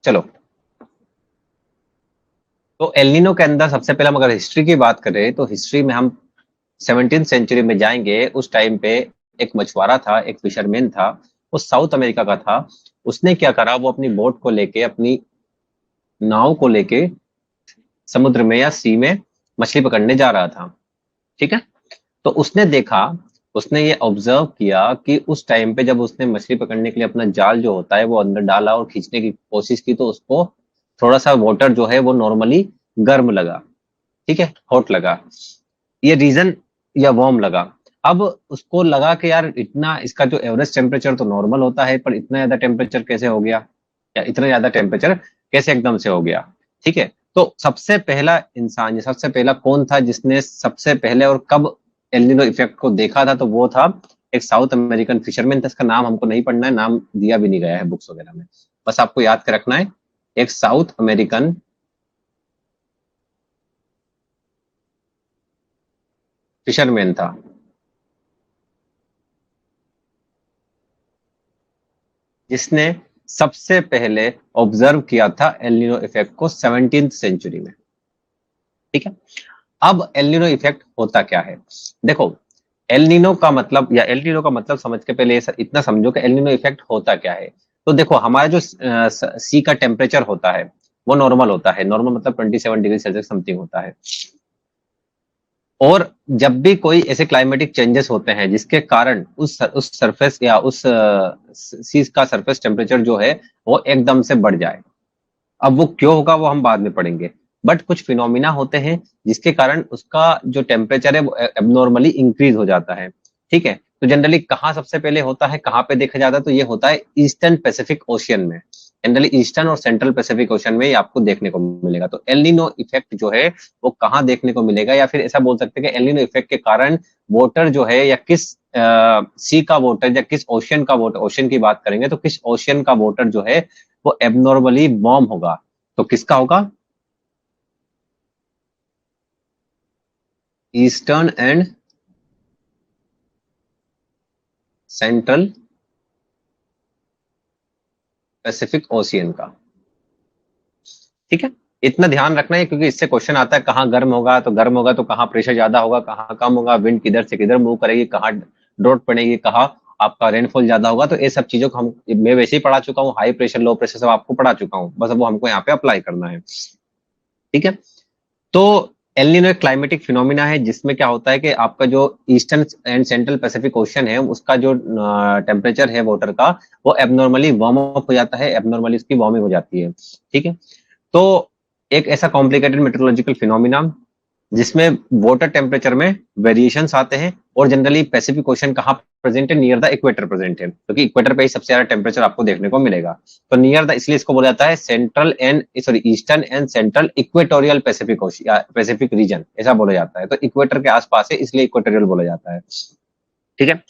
चलो, तो एलिनो के अंदर सबसे पहले हम अगर हिस्ट्री की बात करें तो हिस्ट्री में हम 17th सेंचुरी में जाएंगे। उस टाइम पे एक मछुआरा था, एक फिशरमैन था, वो साउथ अमेरिका का था। उसने क्या करा, वो अपनी बोट को लेके, अपनी नाव को लेके समुद्र में या सी में मछली पकड़ने जा रहा था। ठीक है, तो उसने देखा, उसने ये ऑब्जर्व किया कि उस टाइम पे जब उसने मछली पकड़ने के लिए अपना जाल जो होता है वो अंदर डाला और खींचने की कोशिश की, तो उसको थोड़ा सा वाटर जो है वो नॉर्मली गर्म लगा। ठीक है, हॉट लगा, ये रीजन, या वार्म लगा। अब उसको लगा कि यार इतना, इसका जो एवरेज टेम्परेचर तो नॉर्मल होता है, पर इतना ज्यादा टेम्परेचर कैसे हो गया, या इतना ज्यादा टेम्परेचर कैसे एकदम से हो गया। ठीक है, तो सबसे पहला इंसान, या सबसे पहला कौन था जिसने सबसे पहले और कब एल्निनो इफेक्ट को देखा था, तो वो था एक साउथ अमेरिकन फिशरमैन था। इसका नाम हमको नहीं पढ़ना है, नाम दिया भी नहीं गया है बुक्स वगैरह में, बस आपको याद कर रखना है। एक साउथ अमेरिकन फिशरमैन था जिसने सबसे पहले ऑब्जर्व किया था एल नीनो इफेक्ट को 17th सेंचुरी में। ठीक है, अब एल नीनो इफेक्ट होता क्या है, देखो। एल नीनो का मतलब, या एल नीनो का मतलब समझ के पहले इतना समझो कि एल नीनो इफेक्ट होता क्या है। तो देखो, हमारा जो सी का टेम्परेचर होता है वो नॉर्मल होता है। नॉर्मल मतलब 27 डिग्री सेल्सियस समथिंग होता है। और जब भी कोई ऐसे क्लाइमेटिक चेंजेस होते हैं जिसके कारण उस सरफेस, या उस सी का सरफेस टेम्परेचर जो है वो एकदम से बढ़ जाए, अब वो क्यों होगा वो हम बाद में पढ़ेंगे। बट कुछ फिनोमिना होते हैं जिसके कारण उसका जो टेम्परेचर है वो एबनॉर्मली इंक्रीज हो जाता है। ठीक है, तो जनरली कहाँ सबसे पहले होता है, कहाँ पे देखा जाता है, तो ये होता है ईस्टर्न पैसिफिक ओशियन में। जनरली ईस्टर्न और सेंट्रल पैसिफिक ओशन में ये आपको देखने को मिलेगा। तो एल नीनो इफेक्ट जो है वो कहाँ देखने को मिलेगा, या फिर ऐसा बोल सकते हैं कि एल नीनो इफेक्ट के कारण वाटर जो है, या किस सी का वाटर, या किस ओशियन का वाटर, ओशियन की बात करेंगे तो किस ओशियन का वाटर जो है वो एबनॉर्मली वार्म होगा। तो किसका होगा, eastern and central Pacific ocean का। ठीक है, इतना ध्यान रखना है क्योंकि इससे क्वेश्चन आता है कहाँ गर्म होगा, तो गर्म होगा तो कहाँ प्रेशर ज्यादा होगा, कहाँ कम होगा, विंड किधर से किधर मूव करेगी, कहाँ ड्रॉट पड़ेगी, कहाँ आपका रेनफॉल ज्यादा होगा। तो ये सब चीजों को हम, मैं वैसे ही पढ़ा चुका हूँ, हाई प्रेशर लो प्रेशर सब आपको पढ़ा चुका हूँ, बस अब वो हमको यहाँ पे अप्लाई करना है। ठीक है, तो एल नीनो एक क्लाइमेटिक फिनोमिना है जिसमें क्या होता है कि आपका जो eastern and central Pacific ocean है उसका जो टेम्परेचर है वाटर का, वो एबनॉर्मली वार्म अप हो जाता है, एबनॉर्मली उसकी वार्मिंग हो जाती है। ठीक है, तो एक ऐसा कॉम्प्लिकेटेड मेट्रोलॉजिकल फिनोमिना जिसमें वाटर टेम्परेचर में वेरिएशंस आते हैं, और जनरली पैसिफिक ओशन कहाँ प्रेजेंट है, नियर द इक्वेटर प्रेजेंट है, क्योंकि इक्वेटर पे ही सबसे ज्यादा टेम्परेचर आपको देखने को मिलेगा। तो नियर द, इसलिए इसको बोला जाता है central and, sorry, eastern and central equatorial Pacific ocean, Pacific region ऐसा बोला जाता है। तो इक्वेटर के आसपास है इसलिए इक्वेटोरियल बोला जाता है। ठीक है,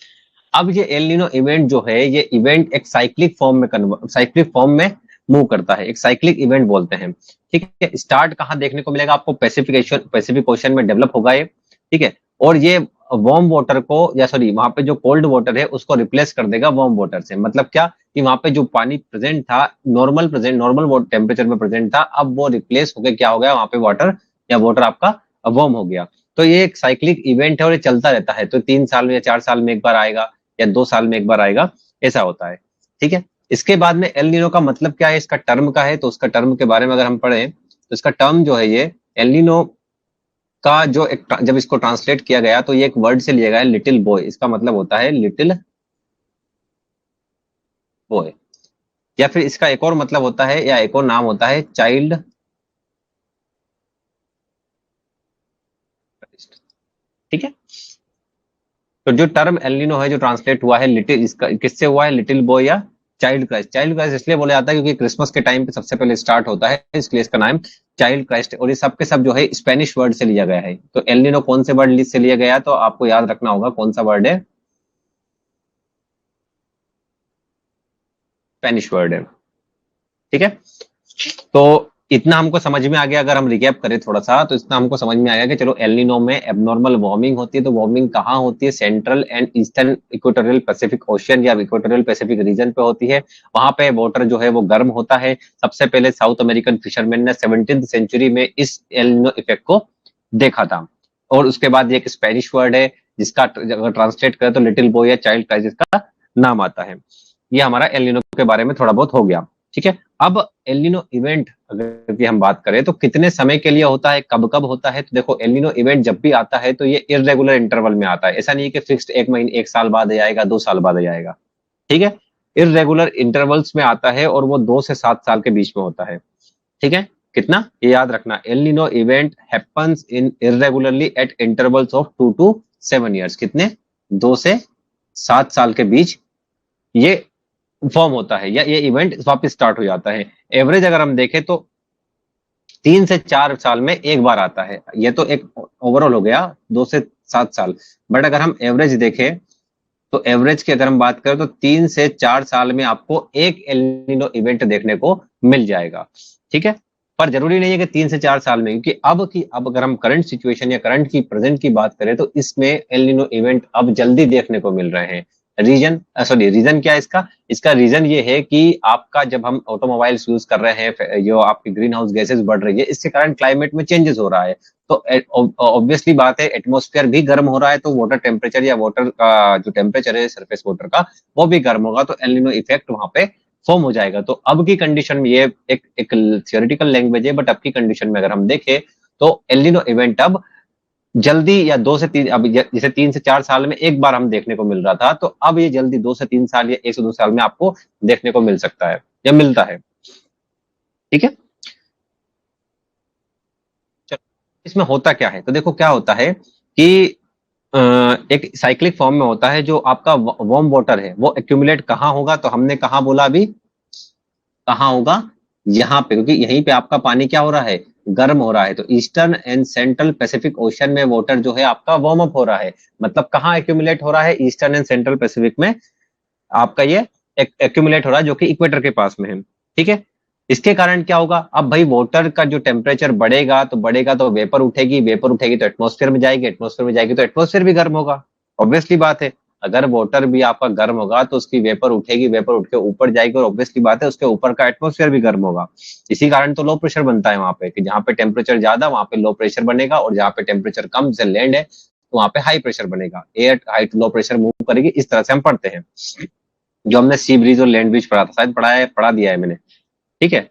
अब ये एल नीनो इवेंट जो है, ये इवेंट एक साइक्लिक फॉर्म में मूव करता है, एक साइक्लिक इवेंट बोलते हैं। ठीक है, स्टार्ट कहाँ देखने को मिलेगा आपको, पैसिफिक ओशन में डेवलप होगा ये। ठीक है, और ये वार्म वाटर को, या सॉरी, वहां पे जो कोल्ड वाटर है उसको रिप्लेस कर देगा वार्म वाटर से। मतलब क्या, कि वहां पे जो पानी प्रेजेंट था, नॉर्मल टेम्परेचर में प्रेजेंट था, अब वो रिप्लेस होकर क्या हो गया, वहां पे वाटर, या वाटर आपका वार्म हो गया। तो ये एक साइक्लिक इवेंट है और ये चलता रहता है। तो 3 साल में या 4 साल में एक बार आएगा, या 2 साल में एक बार आएगा, ऐसा होता है। ठीक है, इसके बाद में एल नीनो का मतलब क्या है, इसका टर्म का है, तो उसका टर्म के बारे में अगर हम पढ़ें तो इसका टर्म जो है, ये एल नीनो का जो एक, जब इसको ट्रांसलेट किया गया तो ये एक वर्ड से लिया गया है, लिटिल बॉय। इसका मतलब होता है लिटिल बॉय, या फिर इसका एक और मतलब होता है, या एक और नाम होता है चाइल्ड। ठीक है, तो जो टर्म एल नीनो है जो ट्रांसलेट हुआ है लिटिल, इसका किससे हुआ है, लिटिल बॉय या चाइल्ड क्राइस्ट। चाइल्ड क्राइस्ट इसलिए बोला जाता है क्योंकि क्रिसमस के टाइम पे सबसे पहले स्टार्ट होता है, इसलिए इसका नाम चाइल्ड क्राइस्ट। और ये सब के सब जो है स्पेनिश वर्ड से लिया गया है। तो एल नीनो कौन से वर्ड से लिया गया, तो आपको याद रखना होगा कौन सा वर्ड है, स्पेनिश वर्ड है। ठीक है, तो इतना हमको समझ में आ गया, अगर हम रिकैप करें थोड़ा सा, तो इतना हमको समझ में आ गया कि चलो एल नीनो में एबनॉर्मल वार्मिंग होती है, तो वार्मिंग कहाँ होती है? Central and eastern equatorial Pacific ocean या इक्वेटोरियल पैसिफिक रीजन पे होती है। वहां पे वाटर जो है वो गर्म होता है। सबसे पहले साउथ अमेरिकन फिशरमैन ने 17th सेंचुरी में इस एल नीनो इफेक्ट को देखा था। और उसके बाद एक स्पेनिश वर्ड है जिसका अगर ट्रांसलेट करें तो लिटिल बॉय या चाइल्ड क्राइसिस का नाम आता है। ये हमारा एल नीनो के बारे में थोड़ा बहुत हो गया, ठीक है। अब एल नीनो इवेंट अगर की हम बात करें तो कितने समय के लिए होता है, कब कब होता है? तो देखो, एल नीनो इवेंट जब भी आता है तो ये इररेगुलर इंटरवल में आता है। ऐसा नहीं है कि फिक्स्ड एक महीने, एक साल बाद आएगा, 2 साल बाद आएगा, ठीक है। इररेगुलर इंटरवल्स में आता है और वो 2 से 7 साल के बीच में होता है, ठीक है। कितना, ये याद रखना, El Nino event happens in irregularly at intervals of 2 to 7 years। कितने? 2 से 7 साल के बीच ये फॉर्म होता है या ये इवेंट वापस स्टार्ट हो जाता है। एवरेज अगर हम देखें तो 3 से 4 साल में एक बार आता है। ये तो एक ओवरऑल हो गया 2 से 7 साल। बट अगर हम एवरेज देखें तो एवरेज की अगर हम बात करें तो 3 से 4 साल में आपको एक एल नीनो इवेंट देखने को मिल जाएगा, ठीक है। पर जरूरी नहीं है कि 3 से 4 साल में, क्योंकि अब अगर हम करंट सिचुएशन या करंट की प्रेजेंट की बात करें तो इसमें एल नीनो इवेंट अब जल्दी देखने को मिल रहे हैं। रीजन क्या है इसका? इसका रीजन ये है कि आपका जब हम ऑटोमोबाइल्स यूज कर रहे हैं, जो आपकी ग्रीन हाउस गैसेज बढ़ रही है, इसके कारण क्लाइमेट में चेंजेस हो रहा है। तो ऑब्वियसली बात है, एटमॉस्फेयर भी गर्म हो रहा है, तो वाटर टेम्परेचर या वाटर का जो टेम्परेचर है सरफेस वाटर का, वो भी गर्म होगा, तो एल नीनो इफेक्ट वहां पे फॉर्म हो जाएगा। तो अब की कंडीशन में, ये एक थियोरेटिकल लैंग्वेज है, बट अब की कंडीशन में अगर हम देखें तो एल नीनो इवेंट अब जल्दी या 2 से 3, अब जैसे 3 से 4 साल में एक बार हम देखने को मिल रहा था, तो अब ये जल्दी 2 से 3 साल या 1 से 2 साल में आपको देखने को मिल सकता है या मिलता है, ठीक है। चलो, इसमें होता क्या है? तो देखो क्या होता है कि एक साइक्लिक फॉर्म में होता है। जो आपका वार्म वाटर है वो एक्यूमुलेट कहाँ होगा? तो हमने कहाँ बोला अभी, कहाँ होगा? यहाँ पे, क्योंकि यहीं पे आपका पानी क्या हो रहा है? गर्म हो रहा है। तो eastern and central Pacific ocean में वाटर जो है आपका वार्म अप हो रहा है। मतलब कहाँ एक्यूमुलेट हो रहा है? ईस्टर्न एंड सेंट्रल पैसिफिक में आपका ये एक्यूमुलेट हो रहा है, जो कि इक्वेटर के पास में है, ठीक है। इसके कारण क्या होगा? अब भाई वाटर का जो टेम्परेचर बढ़ेगा तो वेपर उठेगी, वेपर उठेगी तो एटमॉस्फेयर में जाएगी, एटमॉस्फेयर में जाएगी तो एटमॉस्फेयर भी गर्म होगा। ऑब्वियसली बात है, अगर वाटर भी आपका गर्म होगा तो उसकी वेपर उठेगी, वेपर उठ के ऊपर जाएगी, और ऑब्वियसली बात है उसके ऊपर का एटमॉस्फेयर भी गर्म होगा। इसी कारण तो लो प्रेशर बनता है वहां पे, कि जहाँ पे टेम्परेचर ज्यादा वहां पे लो प्रेशर बनेगा, और जहाँ पे टेम्परेचर कम जैसे लैंड है तो वहां पे हाई प्रेशर बनेगा। Air high to low pressure move करेगी, इस तरह से हम पढ़ते हैं। जो हमने सी ब्रीज और लैंड ब्रिज पढ़ा था, शायद पढ़ा दिया है मैंने, ठीक है।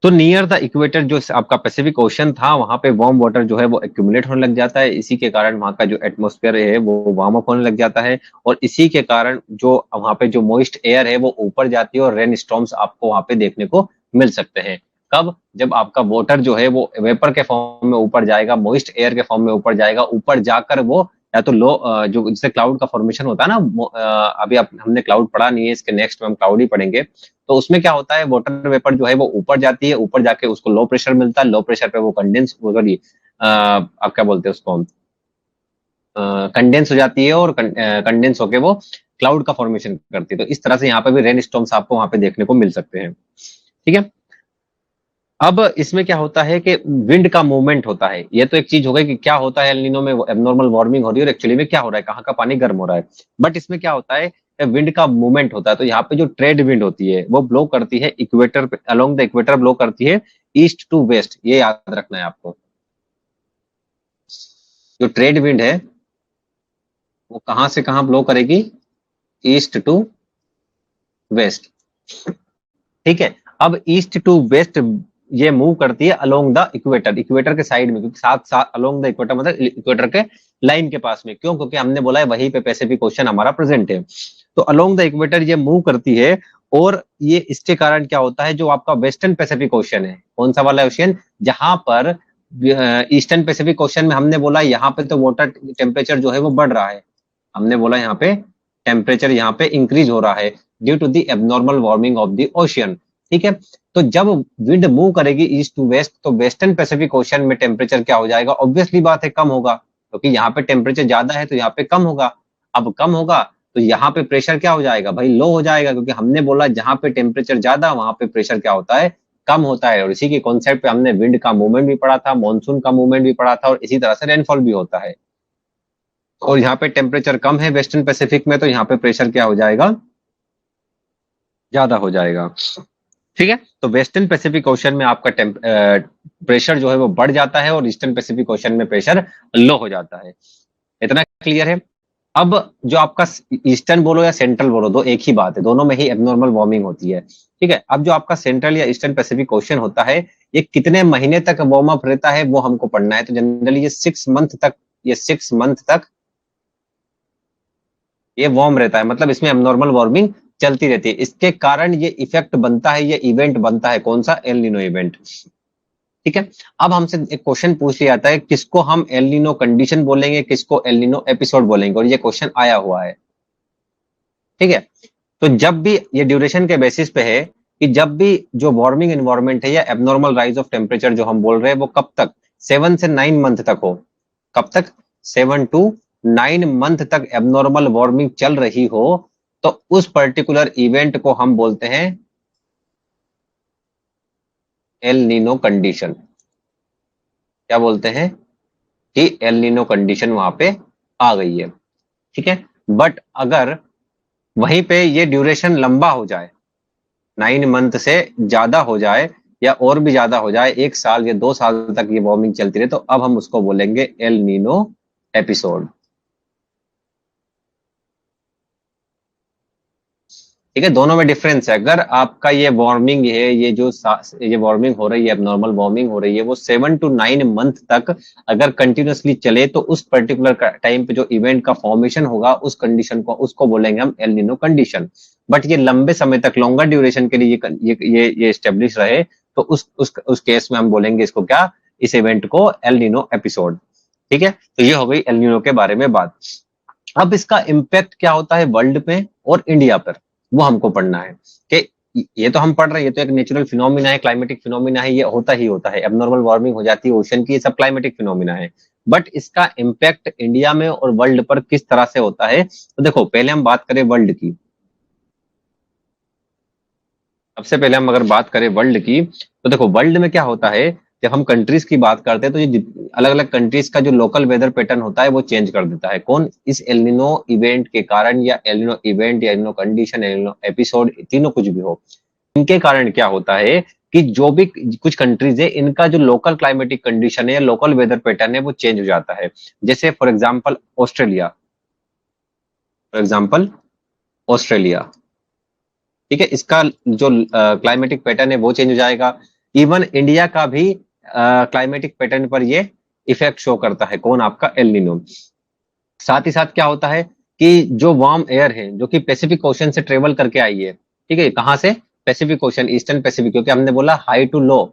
तो नियर द इक्वेटर जो आपका पैसिफिक ओशन था, वहां पे वार्म वाटर जो है वो एक्यूमुलेट होने लग जाता है। इसी के कारण वहां का जो एटमॉस्फेयर है वो वार्म अप होने लग जाता है, और इसी के कारण जो वहां पे जो मॉइस्ट एयर है वो ऊपर जाती है, और रेन स्टॉर्म्स आपको वहां पे देखने को मिल सकते हैं। कब? जब आपका वाटर जो है वो वेपर के फॉर्म में ऊपर जाएगा, मॉइस्ट एयर के फॉर्म में ऊपर जाएगा, ऊपर जाकर वो या तो लो जो जिससे क्लाउड का फॉर्मेशन होता है ना, अभी हमने क्लाउड पढ़ा नहीं है, इसके नेक्स्ट में हम क्लाउड ही पढ़ेंगे। तो उसमें क्या होता है, वाटर वेपर जो है वो ऊपर जाती है, ऊपर जाके उसको लो प्रेशर मिलता है, लो प्रेशर पे वो कंडेंस आप क्या बोलते हैं उसको, कंडेंस हो जाती है, और कंडेंस होके वो क्लाउड का फॉर्मेशन करती है। तो इस तरह से यहाँ पे भी रेन स्टॉर्म्स आपको वहां पे देखने को मिल सकते हैं, ठीक है। अब इसमें क्या होता है कि विंड का मूवमेंट होता है। ये तो एक चीज हो गई कि क्या होता है एल नीनो में, एबनॉर्मल वार्मिंग हो रही है, और एक्चुअली में क्या हो रहा है, कहाँ का पानी गर्म हो रहा है। बट इसमें क्या होता है, विंड का मूवमेंट होता है। तो यहाँ पे जो ट्रेड विंड होती है वो ब्लो करती है इक्वेटर पे, अलोंग द इक्वेटर ब्लो करती है ईस्ट टू वेस्ट। ये याद रखना है आपको। जो ट्रेड विंड है वो कहाँ से कहाँ ब्लो करेगी? ईस्ट टू वेस्ट, ठीक है। अब ईस्ट टू वेस्ट ये मूव करती है अलोंग द इक्वेटर, इक्वेटर के साइड में, क्योंकि साथ साथ अलोंग द इक्वेटर मतलब इक्वेटर के लाइन के पास में। क्यों? क्योंकि हमने बोला है वहीं पे पैसिफिक ओशन हमारा प्रेजेंट है। तो अलोंग द इक्वेटर ये मूव करती है, और ये इसके कारण क्या होता है, जो आपका वेस्टर्न पैसिफिक ओशन है, कौन सा वाला ओशन, जहां पर ईस्टर्न पैसिफिक ओशन में हमने बोला यहाँ पे तो वाटर टेम्परेचर जो है वो बढ़ रहा है। हमने बोला यहाँ पे टेम्परेचर यहाँ पे इंक्रीज हो रहा है due to the abnormal warming of the ocean, ठीक है। तो जब विंड मूव करेगी ईस्ट टू वेस्ट, तो वेस्टर्न पैसिफिक ओशन में टेम्परेचर क्या हो जाएगा? ऑब्वियसली बात है, कम होगा, क्योंकि यहाँ पे टेम्परेचर ज्यादा है तो यहाँ पे कम होगा। अब कम होगा तो यहाँ पे प्रेशर क्या हो जाएगा भाई? लो हो जाएगा, क्योंकि हमने बोला जहां पे टेम्परेचर ज्यादा वहां पे प्रेशर क्या होता है? कम होता है, और इसी के कॉन्सेप्ट पे हमने विंड का मूवमेंट भी पढ़ा था, मॉनसून का मूवमेंट भी पढ़ा था, और इसी तरह से रेनफॉल भी होता है। और यहाँ पे टेम्परेचर कम है वेस्टर्न पैसिफिक में, तो यहाँ पे प्रेशर क्या हो जाएगा, ज्यादा हो जाएगा। ठीक है, तो वेस्टर्न पैसिफिक ओशन में आपका प्रेशर जो है वो बढ़ जाता है, और ईस्टर्न पैसिफिक ओशन में प्रेशर लो हो जाता है। इतना क्लियर है। अब जो आपका ईस्टर्न बोलो या सेंट्रल बोलो, दो एक ही बात है, दोनों में ही एबनॉर्मल वार्मिंग होती है। ठीक है, अब जो आपका सेंट्रल या ईस्टर्न पैसिफिक ओशन होता है, ये कितने महीने तक वार्म अप रहता है वो हमको पढ़ना है। तो जनरली ये 6 मंथ तक ये वार्म रहता है, मतलब इसमें एबनॉर्मल वार्मिंग चलती रहती है। इसके कारण ये इफेक्ट बनता है, ये इवेंट बनता है, कौन सा, एल नीनो इवेंट। ठीक है, अब हमसे एक क्वेश्चन पूछ लिया जाता है, किसको हम एल नीनो कंडीशन बोलेंगे, किसको एल नीनो एपिसोड बोलेंगे, और ये क्वेश्चन आया हुआ है। ठीक है, तो जब भी ये ड्यूरेशन के बेसिस पे है कि जब भी जो वार्मिंग एनवायरनमेंट है या एबनॉर्मल राइज ऑफ टेम्परेचर जो हम बोल रहे हैं, वो कब तक, 7 से 9 मंथ तक हो। कब तक, 7 to 9 मंथ तक एबनॉर्मल वार्मिंग चल रही हो, तो उस पर्टिकुलर इवेंट को हम बोलते हैं एल नीनो कंडीशन। क्या बोलते हैं कि एल नीनो कंडीशन वहां पे आ गई है। ठीक है, बट अगर वहीं पे ये ड्यूरेशन लंबा हो जाए, 9 मंथ से ज्यादा हो जाए, या और भी ज्यादा हो जाए, 1 साल या 2 साल तक ये वार्मिंग चलती रहे, तो अब हम उसको बोलेंगे एल नीनो एपिसोड। ठीक है, दोनों में डिफरेंस है। अगर आपका ये वार्मिंग है, ये वार्मिंग हो रही है, एबनॉर्मल वार्मिंग हो रही है, वो 7 to 9 मंथ तक अगर कंटिन्यूअसली चले, तो उस पर्टिकुलर टाइम पे जो इवेंट का फॉर्मेशन होगा, उस कंडीशन को, उसको बोलेंगे हम एल नीनो कंडीशन। बट ये लंबे समय तक, लॉन्गर ड्यूरेशन के लिए ये एस्टेब्लिश रहे, तो उस केस में हम बोलेंगे इसको क्या, इस इवेंट को एल नीनो एपिसोड। ठीक है, तो ये हो गई एल नीनो के बारे में बात। अब इसका इम्पैक्ट क्या होता है वर्ल्ड पे और इंडिया पर, वो हमको पढ़ना है। कि ये तो हम पढ़ रहे हैं, ये तो एक नेचुरल फिनोमिना है, क्लाइमेटिक फिनोमिना है, ये होता ही होता है, एबनॉर्मल वार्मिंग हो जाती है ओशन की, ये सब क्लाइमेटिक फिनोमिना है। बट इसका इम्पैक्ट इंडिया में और वर्ल्ड पर किस तरह से होता है, तो देखो पहले हम बात करें वर्ल्ड की। सबसे पहले हम अगर बात करें वर्ल्ड की, तो देखो वर्ल्ड में क्या होता है, जब हम कंट्रीज की बात करते हैं, तो ये अलग अलग कंट्रीज का जो लोकल वेदर पैटर्न होता है वो चेंज कर देता है। कौन, इस एलिनो इवेंट के कारण, या एलिनो इवेंट या एलिनो कंडीशन, एलिनो एपिसोड, तीनों कुछ भी हो, इनके कारण क्या होता है कि जो भी कुछ कंट्रीज है, इनका जो लोकल क्लाइमेटिक कंडीशन है या लोकल वेदर पैटर्न है वो चेंज हो जाता है। जैसे फॉर एग्जाम्पल ऑस्ट्रेलिया। ठीक है, इसका जो क्लाइमेटिक पैटर्न है वो चेंज हो जाएगा। इवन इंडिया का भी क्लाइमेटिक पैटर्न पर ये इफेक्ट शो करता है, कौन, आपका एल नीनो। साथ ही साथ क्या होता है कि जो वार्म एयर है, जो कि पैसिफिक ओशन से ट्रेवल करके आई है, ठीक है, कहां से, पैसिफिक ओशन, ईस्टर्न पैसिफिक, क्योंकि हमने बोला हाई टू लो,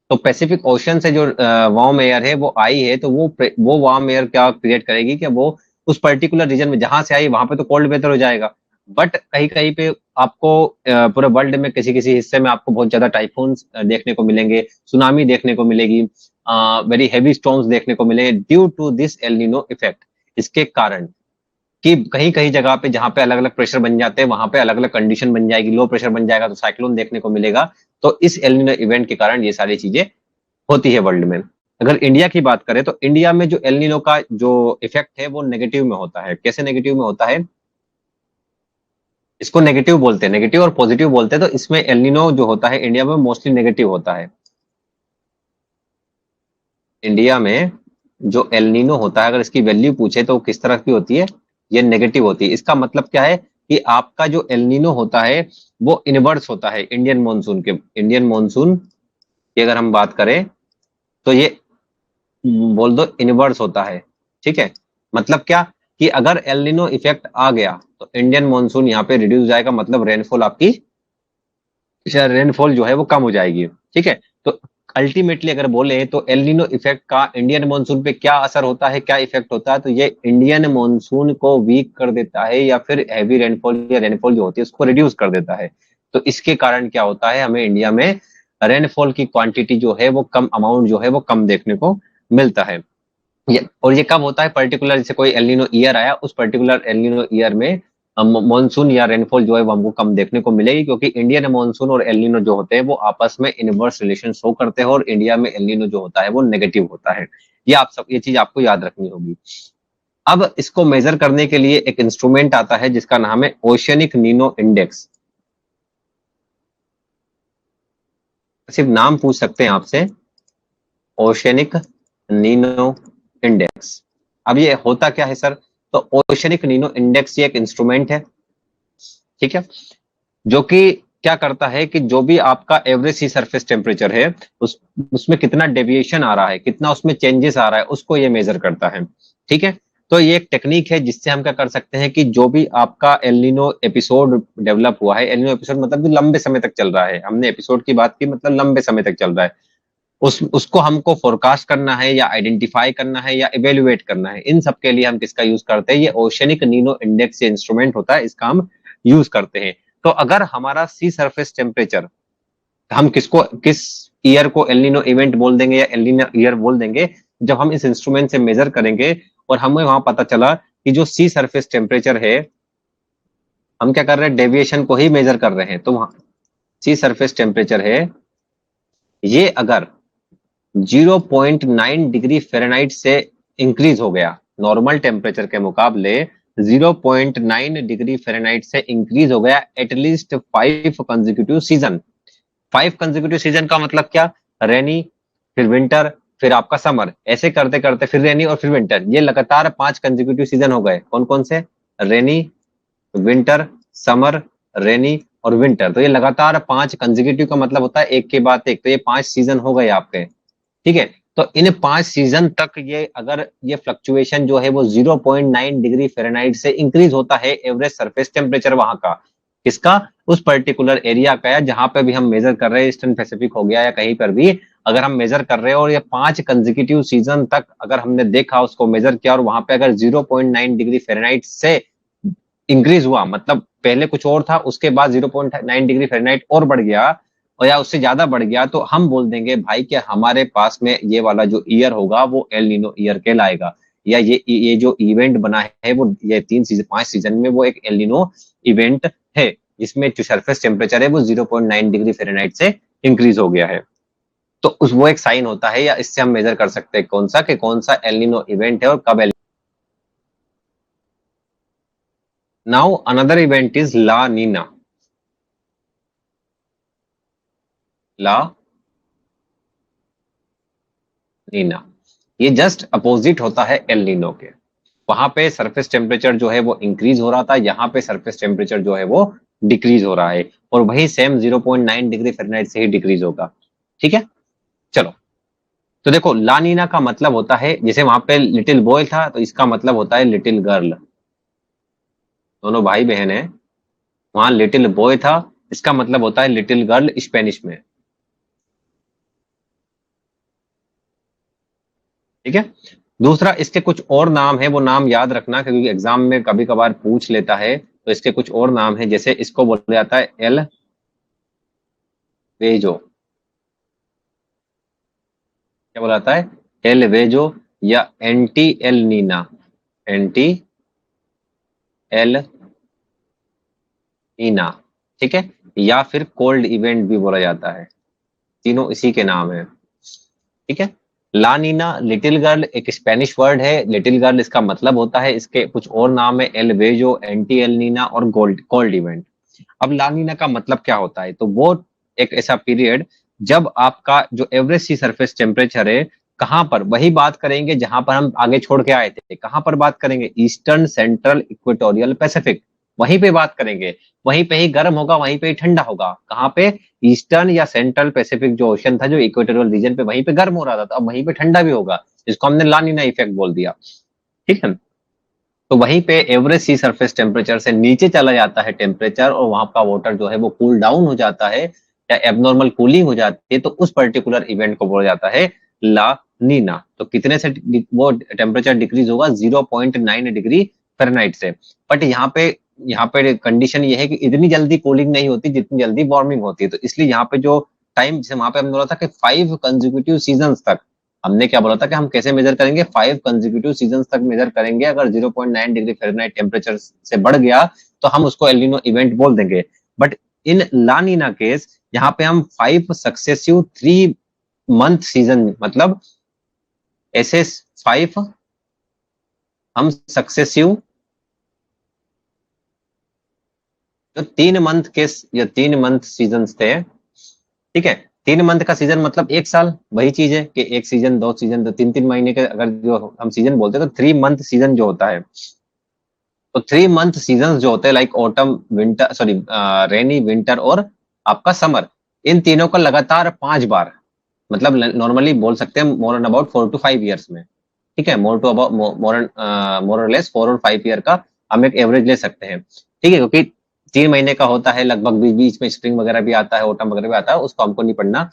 तो पैसिफिक ओशन से जो वार्म एयर है वो आई है, तो वो वार्म एयर क्या क्रिएट करेगी कि वो उस पर्टिकुलर रीजन में जहां से आई वहां पे तो कोल्ड वेदर हो जाएगा। बट कहीं कहीं पे आपको पूरे वर्ल्ड में किसी किसी हिस्से में आपको बहुत ज्यादा टाइफून देखने को मिलेंगे, सुनामी देखने को मिलेगी, वेरी हेवी स्टॉर्म्स देखने को मिलेंगे, due to this El Nino effect. इसके कारण कि कहीं कहीं जगह पे जहां पे अलग अलग प्रेशर बन जाते हैं, वहां पे अलग अलग कंडीशन बन जाएगी, लो प्रेशर बन जाएगा तो साइक्लोन देखने को मिलेगा। तो इस एल नीनो इवेंट के कारण ये सारी चीजें होती है वर्ल्ड में। अगर इंडिया की बात करें, तो इंडिया में जो एल नीनो का जो इफेक्ट है वो नेगेटिव में होता है। कैसे नेगेटिव में होता है, इसको नेगेटिव बोलते हैं, नेगेटिव और पॉजिटिव बोलते हैं। तो इसमें एल नीनो जो होता है इंडिया में मोस्टली नेगेटिव होता है। इंडिया में जो एल नीनो होता है, अगर इसकी वैल्यू पूछे तो किस तरह की होती है, ये नेगेटिव होती है। इसका मतलब क्या है कि आपका जो एल नीनो होता है वो इनवर्स होता है इंडियन मॉनसून के। इंडियन मॉनसून की अगर हम बात करें, तो ये बोल दो इनवर्स होता है। ठीक है, मतलब क्या कि अगर एल नीनो इफेक्ट आ गया तो इंडियन मॉनसून यहाँ पे रिड्यूस जाएगा, मतलब रेनफॉल आपकी, रेनफॉल जो है वो कम हो जाएगी। ठीक है, तो अल्टीमेटली अगर बोले तो एल नीनो इफेक्ट का इंडियन मॉनसून पे क्या असर होता है, क्या इफेक्ट होता है, तो ये इंडियन मॉनसून को वीक कर देता है, या फिर हैवी रेनफॉल या रेनफॉल जो होती है उसको रिड्यूस कर देता है। तो इसके कारण क्या होता है, हमें इंडिया में रेनफॉल की क्वांटिटी जो है वो कम, अमाउंट जो है वो कम देखने को मिलता है। और ये कब होता है, पर्टिकुलर जैसे कोई एल नीनो ईयर आया, उस पर्टिकुलर एल नीनो ईयर में मॉनसून या रेनफॉल जो है वो हमको कम देखने को मिलेगी, क्योंकि इंडियन मॉनसून और एल नीनो जो होते हैं वो आपस में इनवर्स रिलेशन शो करते हैं, और इंडिया में एल नीनो जो होता है वो नेगेटिव होता है। ये चीज आपको याद रखनी होगी। अब इसको मेजर करने के लिए एक इंस्ट्रूमेंट आता है जिसका नाम है ओशियनिक नीनो इंडेक्स। सिर्फ नाम पूछ सकते हैं आपसे, ओशियनिक नीनो इंडेक्स। अब ये होता क्या है सर? तो ओशियनिक नीनो इंडेक्स ये एक इंस्ट्रूमेंट है, ठीक है, जो कि क्या करता है कि जो भी आपका एवरेज सी सरफेस टेम्परेचर है उसमें कितना डेविएशन आ रहा है, कितना उसमें चेंजेस आ रहा है, उसको ये मेजर करता है, ठीक है। तो ये एक टेक्निक है जिससे हम क्या कर सकते हैं कि जो भी आपका एल नीनो एपिसोड डेवलप हुआ है, एल नीनो एपिसोड मतलब जो लंबे समय तक चल रहा है, हमने एपिसोड की बात की मतलब लंबे समय तक चल रहा है, उसको हमको फोरकास्ट करना है या आइडेंटिफाई करना है या इवेल्युएट करना है, इन सब के लिए हम किसका यूज करते हैं? ये ओशियनिक नीनो इंडेक्स इंस्ट्रूमेंट होता है, इसका हम यूज करते हैं। तो अगर हमारा सी सरफेस टेम्परेचर, हम किस ईयर को एल नीनो इवेंट बोल देंगे या एल नीनो ईयर बोल देंगे, जब हम इस इंस्ट्रूमेंट से मेजर करेंगे और हमें वहां पता चला कि जो सी सरफेस टेम्परेचर है, हम क्या कर रहे हैं? डेविएशन को ही मेजर कर रहे हैं। तो वहां सी सरफेस टेम्परेचर है, ये अगर 0.9 डिग्री फ़ारेनहाइट से इंक्रीज हो गया, नॉर्मल टेम्परेचर के मुकाबले 0.9 डिग्री फ़ारेनहाइट से इंक्रीज हो गया at least 5 consecutive season. 5 consecutive season का मतलब क्या? रेनी, फिर विंटर, फिर आपका समर, ऐसे करते करते फिर रेनी और फिर विंटर, ये लगातार 5 कंसेक्यूटिव सीजन हो गए। कौन कौन से? रेनी, विंटर, समर, रेनी और विंटर। तो ये लगातार 5 कंसेक्यूटिव का मतलब होता है एक के बाद एक, तो ये 5 सीजन हो गए आपके, ठीक है। तो इन 5 सीजन तक ये अगर ये फ्लक्चुएशन जो है वो 0.9 डिग्री फ़ारेनहाइट से इंक्रीज होता है एवरेज सरफेस टेम्परेचर वहां का, किसका? उस पर्टिकुलर एरिया का, जहां पे भी हम मेजर कर रहे हैं, ईस्टर्न पैसिफिक हो गया या कहीं पर भी अगर हम मेजर कर रहे हैं और ये 5 कंसेक्यूटिव सीजन तक अगर हमने देखा, उसको मेजर किया, और वहां पे अगर 0.9 डिग्री फ़ारेनहाइट से इंक्रीज हुआ, मतलब पहले कुछ और था, उसके बाद 0.9 डिग्री फ़ारेनहाइट और बढ़ गया, और या उससे ज्यादा बढ़ गया, तो हम बोल देंगे भाई कि हमारे पास में ये वाला जो ईयर होगा वो एल नीनो ईयर कहलाएगा, या ये जो इवेंट बना है वो ये 5 सीजन में वो एक एल नीनो इवेंट है, जिसमें जो सरफेस टेम्परेचर है वो 0.9 डिग्री फ़ारेनहाइट से इंक्रीज हो गया है। तो उस वो एक साइन होता है, या इससे हम मेजर कर सकते हैं कौन सा, कि कौन सा एल नीनो इवेंट है और कब। नाउ अनदर इवेंट इज ला नीना। ला नीना ये जस्ट अपोजिट होता है एल नीनो के। वहां पे सरफेस टेम्परेचर जो है वो इंक्रीज हो रहा था, यहाँ पे सरफेस टेम्परेचर जो है वो डिक्रीज हो रहा है, और वही सेम 0.9 डिग्री फ़ारेनहाइट से ही डिक्रीज होगा, ठीक है। चलो, तो देखो लानीना का मतलब होता है, जैसे वहां पे लिटिल बॉय था तो इसका मतलब होता है लिटिल गर्ल, दोनों भाई बहन है, वहां लिटिल बॉय था, इसका मतलब होता है लिटिल गर्ल स्पेनिश में, ठीक है। दूसरा, इसके कुछ और नाम है, वो नाम याद रखना क्योंकि एग्जाम में कभी कभार पूछ लेता है, तो इसके कुछ और नाम है, जैसे इसको बोला जाता है एल वेजो, क्या बोला जाता है? एल वेजो, या anti El Nina, anti El Nina, ठीक है, या फिर कोल्ड इवेंट भी बोला जाता है, तीनों इसी के नाम है, ठीक है। ला नीना, लिटिल गर्ल एक स्पेनिश वर्ड है, लिटिल गर्ल इसका मतलब होता है, इसके कुछ और नाम है एल वेजो, एंटी एल नीना और गोल्ड कोल्ड इवेंट। अब ला नीना का मतलब क्या होता है? तो वो एक ऐसा पीरियड जब आपका जो एवरेज सी सरफेस टेम्परेचर है, कहां पर, वही बात करेंगे जहां पर हम आगे छोड़ के आए थे, कहां पर बात करेंगे? ईस्टर्न सेंट्रल इक्वेटोरियल पैसिफिक, वहीं पे बात करेंगे, वहीं पे ही गर्म होगा, वहीं पे ही ठंडा होगा, कहां पे? ईस्टर्न या सेंट्रल पैसिफिक जो ओशन था, जो इक्वेटोरियल रीजन पे, वहीं पे गर्म हो रहा था, तो अब वहीं पे ठंडा भी होगा, जिसको हमने लानीना इफेक्ट बोल दिया, ठीक है। तो वहीं पे एवरेज सी सरफेस टेम्परेचर से नीचे चला जाता है टेम्परेचर, और वहां का वाटर जो है वो कूल डाउन हो जाता है या एबनॉर्मल कूलिंग हो जाती है, तो उस पर्टिकुलर इवेंट को बोला जाता है ला नीना। तो कितने से वो टेम्परेचर डिक्रीज होगा? 0.9 डिग्री फ़ारेनहाइट से। बट यहाँ पे कंडीशन ये है कि इतनी जल्दी कूलिंग नहीं होती जितनी जल्दी वार्मिंग होती है, तो इसलिए यहाँ पे जो टाइम, जैसे वहां पे हमने बोला था कि 5 कंसेक्यूटिव सीजन तक, हमने क्या बोला था कि हम कैसे मेजर करेंगे? 5 कंसेक्यूटिव सीजन तक मेजर करेंगे, अगर 0.9 डिग्री फ़ारेनहाइट टेम्परेचर से बढ़ गया तो हम उसको एलिनो इवेंट बोल देंगे। बट इन लानीना केस यहाँ पे हम 5 सक्सेसिव 3 मंथ सीजन, मतलब ऐसे 5 हम सक्सेसिव जो 3 मंथ के या 3 मंथ सीजन थे, ठीक है, 3 मंथ का सीजन मतलब 1 साल, वही चीज है कि 1 सीजन 2 सीजन तो 3 3 महीने के अगर जो हम सीजन बोलते हैं तो 3 मंथ सीजन जो होता है, तो 3 मंथ सीजन जो होते हैं लाइक ऑटम विंटर, सॉरी रेनी विंटर और आपका समर, इन तीनों का लगातार 5 बार, मतलब नॉर्मली बोल सकते हैं मोर एन अबाउट 4 to 5 ईयर्स में, ठीक है, मोर टू अबाउट मोर और लेस 4 और 5 ईयर का हम एक एवरेज ले सकते हैं, ठीक है, क्योंकि 3 महीने का होता है लगभग, बीच बीच में स्प्रिंग वगैरह भी आता है, ऑटम वगैरह भी आता है, उसको हमको नहीं पढ़ना।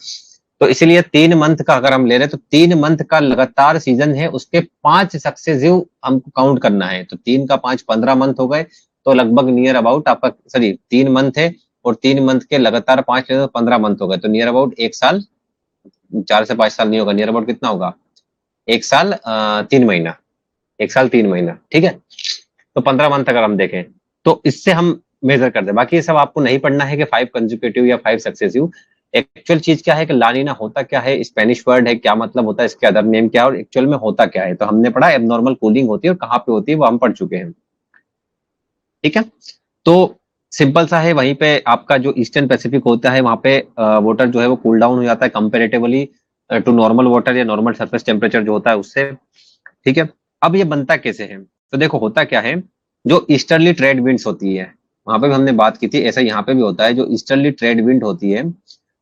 तो इसीलिए 3 मंथ का अगर हम ले रहे हैं तो 3 मंथ का लगातार सीजन है, उसके 5 सक्सेसिव हमको काउंट करना है, तो 3 का 5 15 मंथ हो गए, तो लगभग नियर अबाउट आपका, सॉरी 3 मंथ है और 3 मंथ के लगातार 5 ले तो 15 मंथ हो गए, तो नियर अबाउट 1 साल, 4 से 5 साल नहीं होगा, नियर अबाउट कितना होगा, 1 साल 3 महीना, 1 साल 3 महीना, ठीक है, तो 15 मंथ अगर हम देखें तो इससे हम मेजर कर दे, बाकी ये सब आपको नहीं पढ़ना है कि 5 कंजिक्यूटिव या 5 सक्सेसिव। एक्चुअल चीज क्या है कि लानीना होता क्या है, स्पेनिश वर्ड है, क्या मतलब होता है, इसके अदर नेम क्या है और एक्चुअल में होता क्या है, तो हमने पढ़ा एबनॉर्मल कूलिंग होती है और कहाँ पे होती है वो हम पढ़ चुके हैं, ठीक है। तो सिंपल सा है, वहीं पे आपका जो ईस्टर्न पैसिफिक होता है वहां पे वाटर जो है वो कूल डाउन हो जाता है कंपेरेटिवली टू नॉर्मल वाटर या नॉर्मल सरफेस टेम्परेचर जो होता है उससे, ठीक है। अब ये बनता कैसे है, तो देखो होता क्या है, जो ईस्टर्ली ट्रेड विंड्स होती है, वहां पे भी हमने बात की थी, ऐसा यहाँ पे भी होता है, जो ईस्टर्ली ट्रेड विंड होती है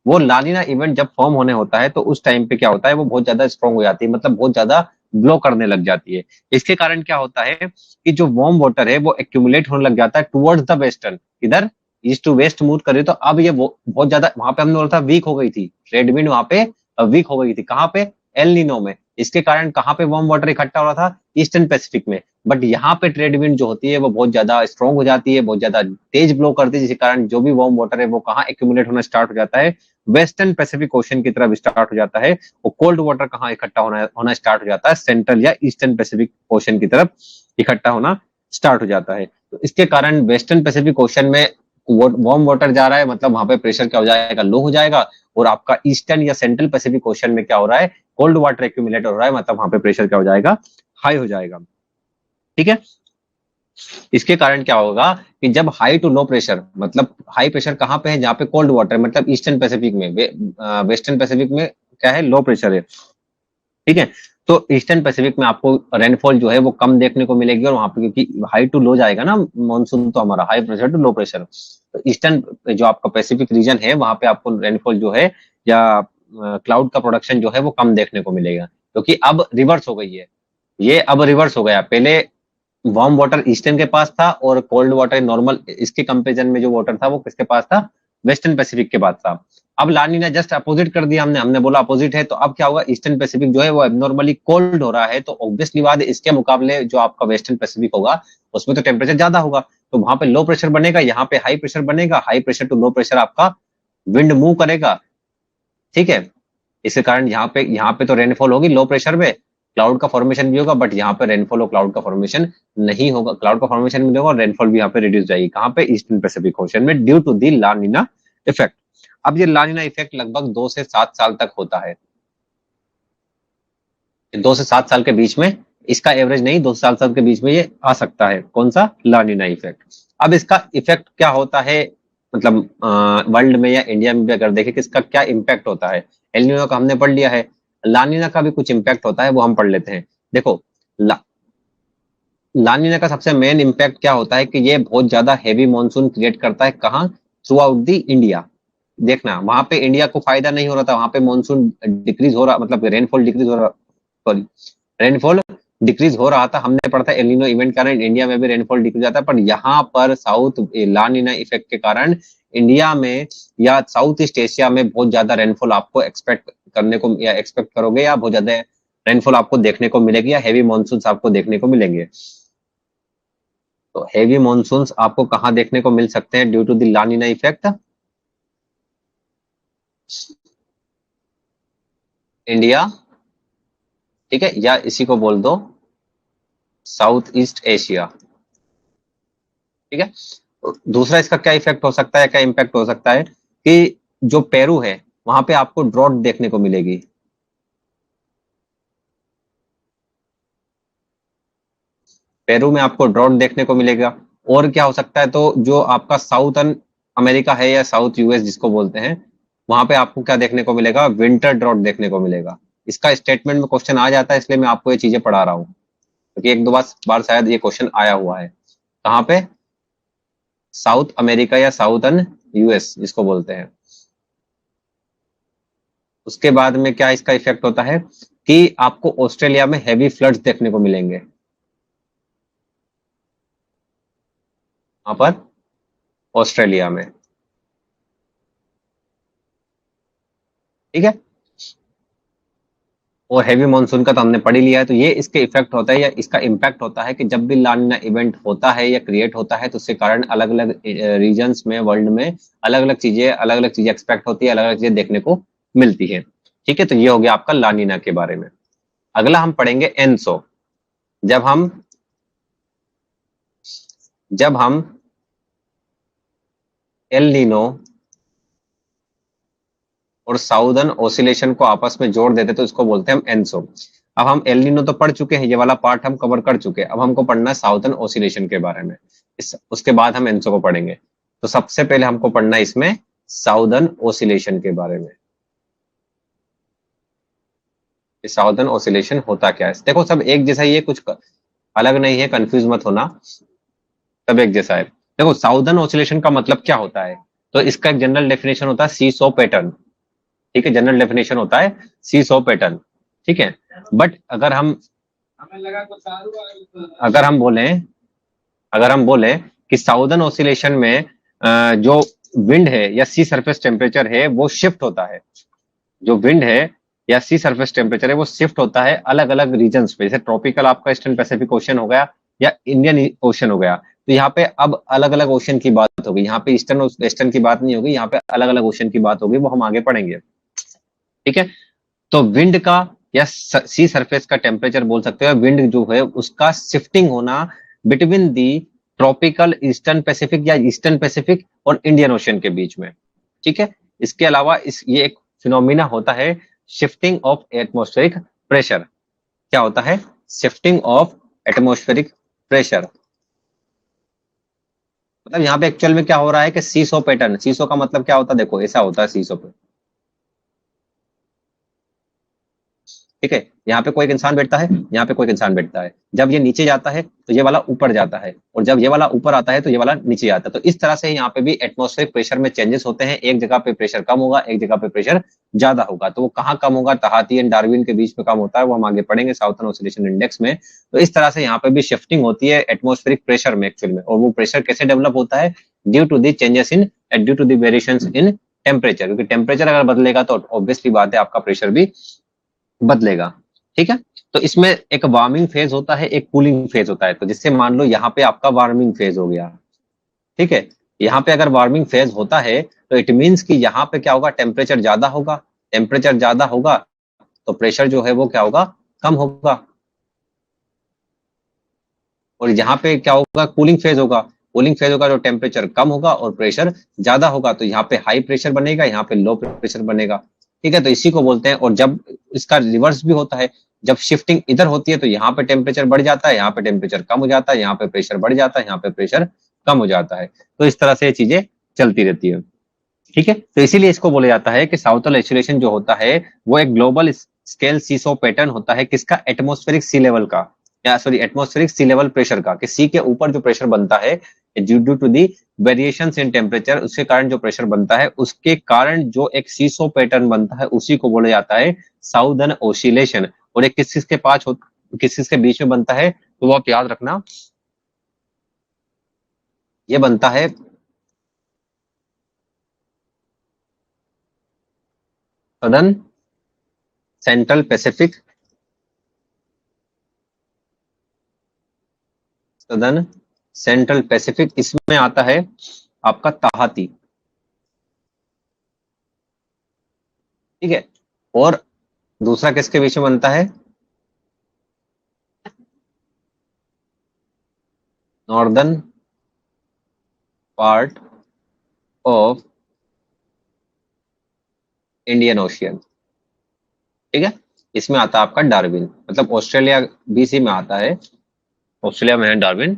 वो लानिना इवेंट जब फॉर्म होने होता है तो उस टाइम पे क्या होता है, वो बहुत ज्यादा स्ट्रांग हो जाती है, मतलब बहुत ज्यादा ब्लो करने लग जाती है। इसके कारण क्या होता है कि जो वार्म वाटर है वो एक्यूमुलेट होने लग जाता है टुवर्ड्स द वेस्टर्न, इधर ईस्ट टू वेस्ट मूव करे, तो अब ये बहुत ज्यादा, वहां पे हमने बोला था वीक हो गई थी ट्रेड विंड, वहां पे वीक हो गई थी, कहाँ पे, एल नीनो में। इसके कारण कहाँ पे वार्म वाटर इकट्ठा हो रहा था, ईस्टर्न पैसिफिक में, बट यहाँ पे ट्रेड विंड जो होती है वो बहुत ज्यादा स्ट्रांग हो जाती है, बहुत ज्यादा तेज ब्लो करती है, जिसके कारण जो भी वार्म वाटर है वो कहाँ एक्यूमुलेट होना स्टार्ट हो जाता है, वेस्टर्न पैसिफिक ओशन की तरफ स्टार्ट हो जाता है, और कोल्ड वाटर कहाँ इकट्ठा होना स्टार्ट हो जाता है, सेंट्रल या ईस्टर्न पैसिफिक ओशन की तरफ इकट्ठा होना स्टार्ट हो जाता है। तो इसके कारण वेस्टर्न पैसिफिक ओशन में वार्म वाटर जा रहा है, मतलब वहां पे प्रेशर क्या हो जाएगा, लो हो जाएगा, और आपका ईस्टर्न या सेंट्रल पैसिफिक ओशन में क्या हो रहा है, कोल्ड वाटर एक्यूमुलेट हो रहा है, मतलब वहां पे प्रेशर क्या हो जाएगा, हाई हो जाएगा, ठीक है। इसके कारण क्या होगा कि जब हाई टू लो प्रेशर, मतलब हाई प्रेशर कहाँ पे है, जहाँ पे कोल्ड वाटर, मतलब ईस्टर्न पैसिफिक में, वेस्टर्न पैसिफिक में क्या है, लो प्रेशर है, ठीक है। तो ईस्टर्न पैसिफिक में आपको रेनफॉल जो है वो कम देखने को मिलेगी, और वहां पे क्योंकि हाई टू लो जाएगा ना मानसून, तो हमारा high pressure to low pressure, तो ईस्टर्न जो आपका पैसिफिक रीजन है वहां पे आपको रेनफॉल जो है या क्लाउड का प्रोडक्शन जो है वो कम देखने को मिलेगा, क्योंकि अब रिवर्स हो गई है, ये अब रिवर्स हो गया, पहले वार्म वाटर ईस्टर्न के पास था और कोल्ड वाटर नॉर्मल, इसके कंपेरिजन में जो वाटर था वो किसके पास था, वेस्टर्न पैसिफिक के पास था। अब लानी ने जस्ट अपोजिट कर दिया, हमने हमने बोला अपोजिट है, तो अब क्या होगा, ईस्टर्न पैसिफिक जो है वो एबनॉर्मली कोल्ड हो रहा है, तो ऑब्वियसली बात है इसके मुकाबले जो आपका वेस्टर्न पैसिफिक होगा उसमें तो टेम्परेचर ज्यादा होगा, तो वहां पे लो प्रेशर बनेगा, यहाँ पे हाई प्रेशर बनेगा, high pressure to low pressure आपका विंड मूव करेगा, ठीक है। इसके कारण यहाँ पे तो रेनफॉल होगी लो प्रेशर में, क्लाउड का फॉर्मेशन भी होगा, बट यहाँ पे रेनफॉल और क्लाउड का फॉर्मेशन नहीं होगा, क्लाउड का फॉर्मेशन भी नहीं होगा और रेनफॉल भी यहाँ पे रिड्यूस जाएगी, कहाँ पे, ईस्टर्न पैसिफिक ओशन में, due to the La Nina effect. अब ये लानिना इफेक्ट लगभग 2 से 7 साल तक होता है, 2 से 7 साल के बीच में, इसका एवरेज नहीं, 2 से 7 साल के बीच में ये आ सकता है, कौन सा, लानिना इफेक्ट। अब इसका इफेक्ट क्या होता है, मतलब वर्ल्ड में या इंडिया में भी अगर देखें कि इसका क्या इम्पैक्ट होता है, एल का हमने पढ़ लिया है, लानिना का भी कुछ इम्पैक्ट होता है, वो हम पढ़ लेते हैं। देखो ला, लानिना का सबसे मेन इम्पैक्ट क्या होता है कि ये बहुत ज्यादा हैवी मानसून क्रिएट करता है, कहाँ, थ्रू आउट दी इंडिया। देखना वहां पे इंडिया को फायदा नहीं हो रहा था, वहां पे मानसून डिक्रीज हो रहा, मतलब रेनफॉल डिक्रीज हो रहा, सॉरी रेनफॉल डिक्रीज हो रहा था, हमने पढ़ा था एलिनो इवेंट के कारण इंडिया में भी रेनफॉल डिक्रीज आता है, पर यहाँ पर साउथ लानिना इफेक्ट के कारण इंडिया में या साउथ ईस्ट एशिया में बहुत ज्यादा रेनफॉल आपको एक्सपेक्ट करने को, या एक्सपेक्ट करोगे, या बहुत ज्यादा रेनफॉल आपको देखने को मिलेगी, या हैवी मानसून आपको देखने को मिलेंगे। तो हैवी मानसून आपको कहाँ देखने को मिल सकते हैं due to the La Nina effect, India, ठीक है, या इसी को बोल दो साउथ ईस्ट एशिया, ठीक है। दूसरा इसका क्या इफेक्ट हो सकता है, क्या इम्पैक्ट हो सकता है कि जो पेरू है वहां पे आपको ड्रॉट देखने को मिलेगी। पेरू में आपको ड्रॉट देखने को मिलेगा। और क्या हो सकता है, तो जो आपका साउथर्न अमेरिका है या साउथ यूएस जिसको बोलते हैं, वहां पे आपको क्या देखने को मिलेगा, विंटर ड्रॉट देखने को मिलेगा। इसका स्टेटमेंट में क्वेश्चन आ जाता है, इसलिए मैं आपको ये चीजें पढ़ा रहा हूँ, क्योंकि एक दो बार शायद ये क्वेश्चन आया हुआ है। कहाँ पे, साउथ अमेरिका या साउथर्न यूएस जिसको बोलते हैं। उसके बाद में क्या इसका इफेक्ट होता है कि आपको ऑस्ट्रेलिया में हैवी फ्लड्स देखने को मिलेंगे। वहां पर ऑस्ट्रेलिया में, ठीक है। और हैवी मानसून का तो हमने पढ़ ही लिया है, तो ये इसके इफेक्ट होता है या इसका इम्पैक्ट होता है कि जब भी लानिना इवेंट होता है या क्रिएट होता है, तो उसके कारण अलग अलग रीजन्स में, वर्ल्ड में अलग अलग चीजें एक्सपेक्ट होती है, अलग अलग चीजें देखने को मिलती है। ठीक है, तो ये हो गया आपका लानिना के बारे में। अगला हम पढ़ेंगे एनसो। जब हम जब हम एल नीनो और साउदर्न ओसिलेशन को आपस में जोड़ देते तो इसको बोलते हैं हम एनसो। अब हम एल नीनो तो पढ़ चुके हैं, ये वाला पार्ट हम कवर कर चुके हैं। अब हमको पढ़ना है साउदर्न ओसिलेशन के बारे में। उसके बाद हम एनसो को पढ़ेंगे। तो सबसे पहले हमको पढ़ना है इसमें साउदर्न ओसिलेशन के बारे में। साउदर्न ओसिलेशन होता क्या है, देखो सब एक जैसा ही है, कुछ अलग नहीं है, कंफ्यूज मत होना, सब एक जैसा है। देखो साउदर्न ओसिलेशन का मतलब क्या होता है, तो इसका एक जनरल डेफिनेशन होता है सी सो पैटर्न। ठीक है, जनरल डेफिनेशन होता है सी सो पैटर्न। ठीक है, बट अगर हम बोले अगर हम बोले कि साउदर्न ओसिलेशन में जो विंड है या सी सरफेस टेम्परेचर है वो शिफ्ट होता है। जो विंड है या सी सरफेस टेम्परेचर है वो शिफ्ट होता है अलग अलग रीजन पे। जैसे ट्रॉपिकल आपका ईस्टर्न पैसिफिक ओशन हो गया या इंडियन ओशन हो गया, तो यहाँ पे अब अलग अलग ओशन की बात होगी। यहाँ पे ईस्टर्न वेस्टर्न की बात नहीं होगी, यहाँ पे अलग अलग ओशन की बात होगी, वो हम आगे पढ़ेंगे। ठीक है, तो विंड का या सी सरफेस का टेम्परेचर बोल सकते हो, विंड जो है उसका शिफ्टिंग होना between the tropical eastern Pacific या ईस्टर्न पैसिफिक और इंडियन ओशन के बीच में। ठीक है, इसके अलावा ये एक फिनोमिना होता है शिफ्टिंग ऑफ एटमॉस्फेरिक प्रेशर। क्या होता है, शिफ्टिंग ऑफ एटमॉस्फेरिक प्रेशर। मतलब यहाँ पे एक्चुअल में क्या हो रहा है कि सीसो पैटर्न, सीसो का मतलब क्या होता है, देखो ऐसा होता है सीसो पे। ठीक है, यहाँ पे कोई एक इंसान बैठता है, यहाँ पे कोई एक इंसान बैठता है। जब ये नीचे जाता है तो ये वाला ऊपर जाता है, और जब ये वाला ऊपर आता है तो ये वाला नीचे आता है। तो इस तरह से यहाँ पे भी एटमॉस्फेरिक प्रेशर में चेंजेस होते हैं। एक जगह पे प्रेशर कम होगा, एक जगह पे प्रेशर ज्यादा होगा। तो वो कहाँ कम होगा, तहाती एंड डार्विन के बीच में कम होता है, वो हम आगे पढ़ेंगे साउथर्न ऑसिलेशन इंडेक्स में। तो इस तरह से यहाँ पे भी शिफ्टिंग होती है एटमॉस्फेरिक प्रेशर में एक्चुअल में। और वो प्रेशर कैसे डेवलप होता है, due to the changes in due to the variations in temperature. क्योंकि टेम्परेचर अगर बदलेगा तो ऑब्वियसली बात है आपका प्रेशर भी बदलेगा। ठीक है, तो इसमें एक वार्मिंग फेज होता है, एक कूलिंग फेज होता है। तो जिससे मान लो यहाँ पे आपका वार्मिंग फेज हो गया। ठीक है, यहाँ पे अगर वार्मिंग फेज होता है तो इट मीन्स कि यहाँ पे क्या होगा, टेम्परेचर ज्यादा होगा। टेम्परेचर ज्यादा होगा तो प्रेशर जो है वो क्या होगा, कम होगा। और यहाँ पे क्या होगा, कूलिंग फेज होगा। कूलिंग फेज होगा तो टेम्परेचर कम होगा और प्रेशर ज्यादा होगा। तो यहाँ पे हाई प्रेशर बनेगा, यहाँ पे लो प्रेशर बनेगा। ठीक है, तो इसी को बोलते हैं। और जब इसका रिवर्स भी होता है, जब शिफ्टिंग इधर होती है तो यहाँ पे टेम्परेचर बढ़ जाता है, यहाँ पे टेम्परेचर कम हो जाता है, यहाँ पे प्रेशर बढ़ जाता है, यहाँ पे प्रेशर कम हो जाता है। तो इस तरह से ये चीजें चलती रहती है। ठीक है, तो इसीलिए इसको बोला जाता है कि साउथर्न एस्युलेशन जो होता है वो एक ग्लोबल स्केल सीसो पैटर्न होता है। किसका, एटमॉस्फेरिक सी लेवल का, या sorry atmospheric sea level pressure का, कि सी के ऊपर जो प्रेशर बनता है due to the variation in temperature, उसके कारण जो प्रेशर बनता है, उसके कारण जो एक सीसो पैटर्न बनता है उसी को बोला जाता है साउदर्न ओसिलेशन। और एक किस किस के पास किस किस के बीच में बनता है, तो वो आप याद रखना, ये बनता है southern central Pacific, southern central Pacific, इसमें आता है आपका ताहाती। ठीक है, और दूसरा किसके बीच में बनता है, northern part of Indian ocean, ठीक है। इसमें आता है आपका डार्विन, मतलब ऑस्ट्रेलिया बीसी में आता है, ऑस्ट्रेलिया में है डार्विन,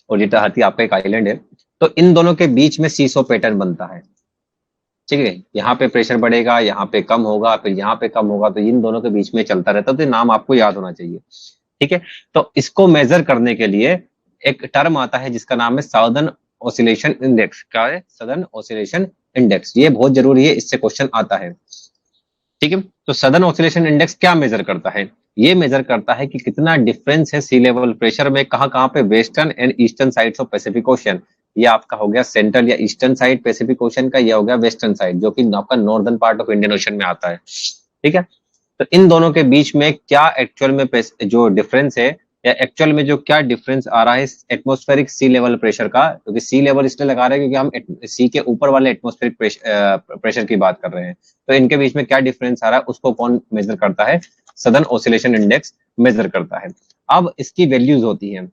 और ये तहती आपका एक आइलैंड है। तो इन दोनों के बीच में सीसो पैटर्न बनता है, ठीक है। यहाँ पे प्रेशर बढ़ेगा, यहाँ पे कम होगा, फिर यहाँ पे कम होगा, तो इन दोनों के बीच में चलता रहता है। तो नाम आपको याद होना चाहिए, ठीक है। तो इसको मेजर करने के लिए एक टर्म आता है जिसका नाम है साउदर्न ऑसिलेशन इंडेक्स। क्या है? Southern oscillation index. ये बहुत जरूरी है, इससे क्वेश्चन आता है, ठीक है। तो सदर्न ऑसिलेशन इंडेक्स क्या मेजर करता है? ये मेजर करता है कि कितना डिफरेंस है सी लेवल प्रेशर में, कहां कहां पे western and eastern sides of Pacific ocean. ये आपका हो गया सेंट्रल या ईस्टर्न साइड पैसिफिक ओशन का, ये हो गया वेस्टर्न साइड जो कि आपका northern part of Indian ocean में आता है, ठीक है। तो इन दोनों के बीच में क्या एक्चुअल में जो डिफरेंस है, या एक्चुअल में जो क्या डिफरेंस आ रहा है एटमॉस्फेरिक सी लेवल प्रेशर का, क्योंकि सी लेवल इसलिए लगा रहे हैं क्योंकि हम सी के ऊपर वाले एटमॉस्फेरिक प्रेशर की बात कर रहे हैं। तो इनके बीच में क्या डिफरेंस आ रहा है उसको कौन मेजर करता है? सदर्न ऑसिलेशन इंडेक्स मेजर करता है। अब इसकी वैल्यूज होती हैं,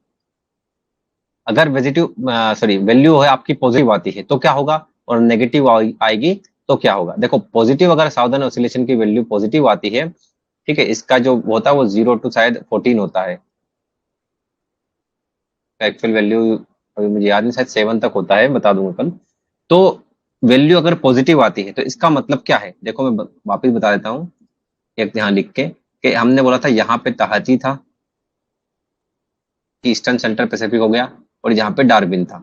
अगर वैल्यू है आपकी पॉजिटिव आती है तो क्या होगा, और नेगेटिव आएगी तो क्या होगा। देखो पॉजिटिव, अगर साउदर्न ऑसिलेशन की वैल्यू पॉजिटिव आती है, ठीक है, इसका जो होता है वो 0 to शायद 14 होता है, एक्चुअल वैल्यू अभी मुझे याद नहीं, शायद 7 तक होता है, बता दूंगा कल। तो वैल्यू अगर पॉजिटिव आती है तो इसका मतलब क्या है, देखो मैं वापिस बता देता हूँ एक यहाँ लिख के, कि हमने बोला था यहाँ पे तहाती था, ईस्टर्न सेंट्रल पैसिफिक हो गया, और यहाँ पे डार्विन था,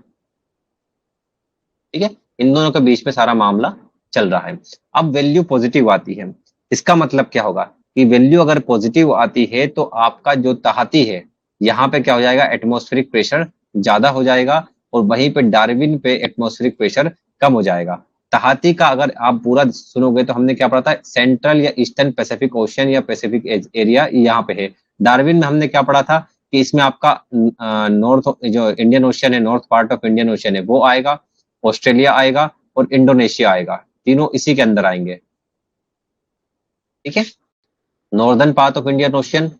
ठीक है। इन दोनों के बीच में सारा मामला चल रहा है। अब वैल्यू पॉजिटिव आती है, इसका मतलब क्या होगा कि वैल्यू अगर पॉजिटिव आती है तो आपका जो तहाती है यहाँ पे क्या हो जाएगा, एटमॉस्फेरिक प्रेशर ज्यादा हो जाएगा, और वहीं पे डार्विन पे एटमॉस्फेरिक प्रेशर कम हो जाएगा। तहाती का अगर आप पूरा सुनोगे तो हमने क्या पढ़ा था, सेंट्रल या ईस्टर्न पैसिफिक ओशन या पैसिफिक एरिया यहाँ पे है। डार्विन में हमने क्या पढ़ा था कि इसमें आपका नॉर्थ जो इंडियन ओशन है, north part of Indian ocean है वो आएगा, ऑस्ट्रेलिया आएगा और इंडोनेशिया आएगा, तीनों इसी के अंदर आएंगे, ठीक है। Northern part of Indian Ocean,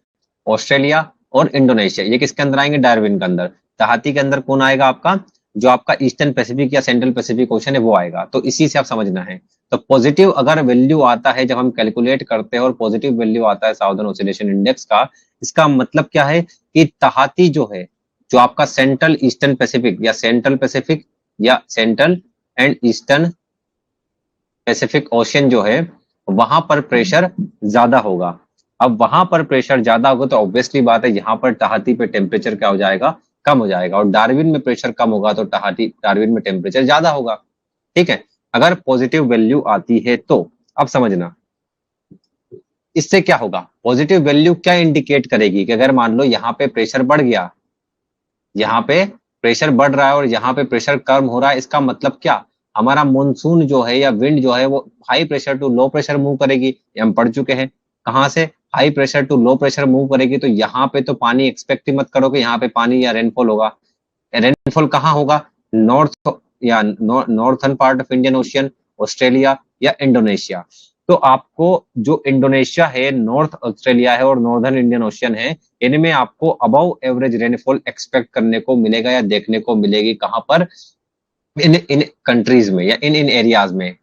Australia और इंडोनेशिया, ये किसके अंदर आएंगे, डार्विन के अंदर। तहाती के अंदर कौन आएगा आपका, जो आपका ईस्टर्न पैसिफिक या सेंट्रल पैसिफिक ओशन है वो आएगा। तो इसी से आप समझना है। तो पॉजिटिव अगर वैल्यू आता है जब हम कैलकुलेट करते हैं और पॉजिटिव वैल्यू आता है साउदर्न ऑसिलेशन इंडेक्स का, इसका मतलब क्या है कि तहाती जो है, जो आपका सेंट्रल ईस्टर्न पैसिफिक या सेंट्रल पैसिफिक या central and eastern Pacific ocean जो है, वहां पर प्रेशर ज्यादा होगा। अब वहां पर प्रेशर ज्यादा होगा तो ऑब्वियसली बात है यहाँ पर तहाती पे टेम्परेचर क्या हो जाएगा, कम हो जाएगा, और डार्विन में प्रेशर कम होगा तो डार्विन में टेम्परेचर ज्यादा होगा, ठीक है। अगर पॉजिटिव वैल्यू आती है तो अब समझना इससे क्या होगा। पॉजिटिव वैल्यू क्या इंडिकेट करेगी कि अगर मान लो यहाँ पे प्रेशर बढ़ गया, यहाँ पे प्रेशर बढ़ रहा है और यहाँ पे प्रेशर कम हो रहा है, इसका मतलब क्या, हमारा मानसून जो है या विंड जो है वो high pressure to low pressure move करेगी। ये हम पढ़ चुके हैं, कहाँ से, high pressure to low pressure move करेगी। तो यहाँ पे तो पानी एक्सपेक्ट ही मत करो कि यहाँ पे पानी या रेनफॉल होगा। रेनफॉल कहाँ होगा, नॉर्थ या northern part of Indian ocean, Australia या इंडोनेशिया। तो आपको जो इंडोनेशिया है, नॉर्थ ऑस्ट्रेलिया है और नॉर्दर्न इंडियन ओशियन है, इनमें आपको अबव एवरेज रेनफॉल एक्सपेक्ट करने को मिलेगा या देखने को मिलेगी। कहां पर, इन कंट्रीज में या इन एरियाज में,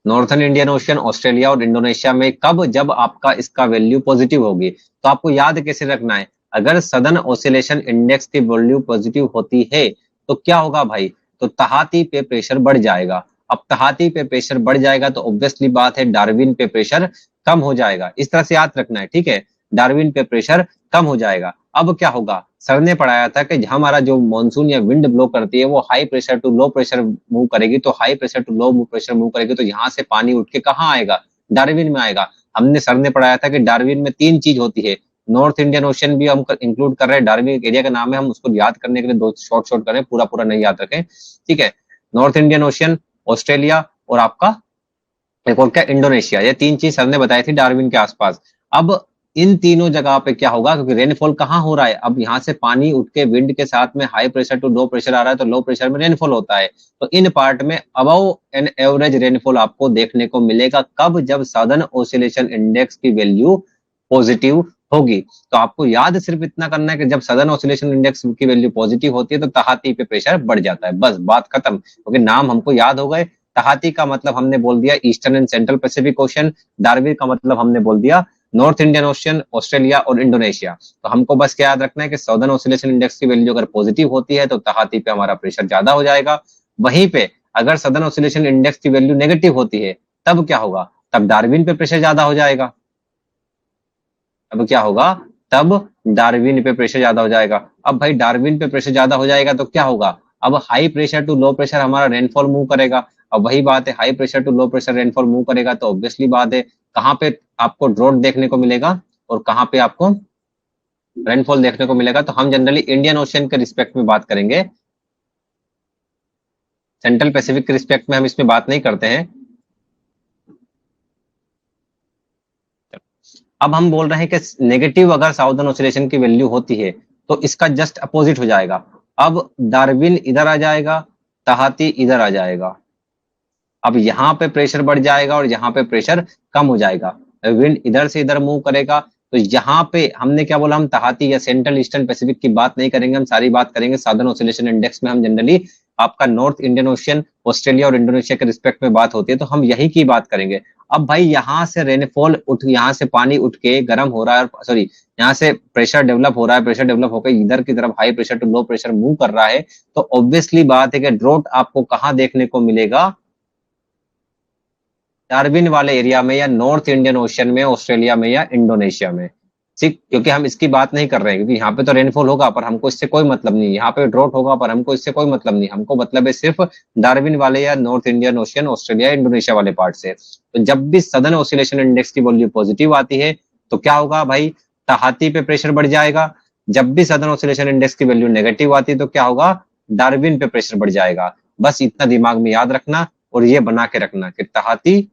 नॉर्थन इंडियन ओशन, ऑस्ट्रेलिया और इंडोनेशिया में। कब, जब आपका इसका वैल्यू पॉजिटिव होगी। तो आपको याद कैसे रखना है, अगर सदर्न ऑसिलेशन इंडेक्स की वैल्यू पॉजिटिव होती है तो क्या होगा भाई, तो तहाती पे प्रेशर बढ़ जाएगा। अब तहाती पे प्रेशर बढ़ जाएगा तो ऑब्वियसली बात है डार्विन पे प्रेशर कम हो जाएगा। इस तरह से याद रखना है, ठीक है, डार्विन पे प्रेशर कम हो जाएगा। अब क्या होगा, सर ने पढ़ाया था कि हमारा जो मानसून या विंड ब्लो करती है वो high pressure to low pressure move करेगी। तो high pressure to low pressure move करेगी तो यहाँ से पानी उठ के कहाँ आएगा, डार्विन में आएगा। हमने सर ने पढ़ाया था कि डार्विन में 3 चीज होती है। नॉर्थ इंडियन ओशन भी हम इंक्लूड कर रहे हैं, डार्विन एरिया का नाम है, हम उसको याद करने के लिए 2 शॉर्ट करें, पूरा पूरा नहीं याद रखें, ठीक है। नॉर्थ इंडियन ओशन, ऑस्ट्रेलिया और आपका एक और क्या, इंडोनेशिया। ये 3 चीज सर ने बताई थी डार्विन के आसपास। अब इन तीनों जगह पे क्या होगा, क्योंकि रेनफॉल कहाँ हो रहा है, अब यहाँ से पानी उठ के विंड के साथ में high pressure to low pressure आ रहा है, तो लो प्रेशर में रेनफॉल होता है। तो इन पार्ट में अबव एन एवरेज रेनफॉल आपको देखने को मिलेगा। कब, जब सदर्न ऑसिलेशन इंडेक्स की वैल्यू पॉजिटिव होगी। तो आपको याद सिर्फ इतना करना है कि जब सदर्न ऑसिलेशन इंडेक्स की वैल्यू पॉजिटिव होती है तो तहाती पे प्रेशर बढ़ जाता है, बस बात खत्म। क्योंकि नाम हमको याद हो गए। तहाती का मतलब हमने बोल दिया eastern and central Pacific ocean, Darwin का मतलब हमने बोल दिया नॉर्थ इंडियन ओशन, ऑस्ट्रेलिया और इंडोनेशिया। तो हमको बस क्या याद रखना है कि सदर्न ऑसिलेशन इंडेक्स की वैल्यू अगर पॉजिटिव होती है तो तहाती पे हमारा प्रेशर ज्यादा हो जाएगा। वहीं पे अगर सदर्न ऑसिलेशन इंडेक्स की वैल्यू नेगेटिव होती है तब क्या होगा, तब डार्विन पे प्रेशर ज्यादा हो जाएगा। अब क्या होगा, तब डार्विन पे प्रेशर ज्यादा हो जाएगा। अब भाई डार्विन पे प्रेशर ज्यादा हो जाएगा तो क्या होगा, अब high pressure to low pressure हमारा रेनफॉल मूव करेगा। अब वही बात है, high pressure to low pressure rainfall move करेगा तो ऑब्वियसली बात है कहाँ पे आपको ड्रॉट देखने को मिलेगा और कहाँ पे आपको रेनफॉल देखने को मिलेगा। तो हम जनरली इंडियन ओशन के रिस्पेक्ट में बात करेंगे, सेंट्रल पैसिफिक के रिस्पेक्ट में हम इसमें बात नहीं करते हैं। अब हम बोल रहे हैं कि नेगेटिव अगर साउदर्न ऑसिलेशन की वैल्यू होती है तो इसका जस्ट अपोजिट हो जाएगा। अब डार्विन इधर आ जाएगा, तहाती इधर आ जाएगा। अब यहाँ पे प्रेशर बढ़ जाएगा और यहाँ पे प्रेशर कम हो जाएगा। विंड इधर से इधर मूव करेगा तो यहाँ पे हमने क्या बोला, हम तहाती या सेंट्रल ईस्टर्न पैसिफिक की बात नहीं करेंगे, हम सारी बात करेंगे साउदर्न ऑसिलेशन इंडेक्स में। हम जनरली आपका नॉर्थ इंडियन ओशियन, ऑस्ट्रेलिया और इंडोनेशिया के रिस्पेक्ट में बात होती है तो हम यही की बात करेंगे। अब भाई यहाँ से रेनफॉल उठ, यहाँ से पानी उठ के गर्म हो रहा है, सॉरी यहाँ से प्रेशर डेवलप हो रहा है, प्रेशर डेवलप होकर इधर की तरफ high pressure to low pressure move कर रहा है। तो ऑब्वियसली बात है कि ड्रॉट आपको कहाँ देखने को मिलेगा, डार्विन वाले एरिया में या नॉर्थ इंडियन ओशन में, ऑस्ट्रेलिया में या इंडोनेशिया में। ठीक, क्योंकि हम इसकी बात नहीं कर रहे हैं, क्योंकि यहाँ पे तो रेनफॉल होगा पर हमको इससे कोई मतलब नहीं, यहाँ पे ड्रॉट होगा पर हमको इससे कोई मतलब नहीं, हमको मतलब है सिर्फ डार्विन वाले या north Indian Ocean, Australia, Indonesia वाले पार्ट से। तो जब भी सदर्न ऑसिलेशन इंडेक्स की वैल्यू पॉजिटिव आती है तो क्या होगा भाई, तहाती पे प्रेशर बढ़ जाएगा। जब भी सदर्न ऑसिलेशन इंडेक्स की वैल्यू नेगेटिव आती है तो क्या होगा, डार्विन पे प्रेशर बढ़ जाएगा। बस इतना दिमाग में याद रखना और ये बना के रखना कि तहाती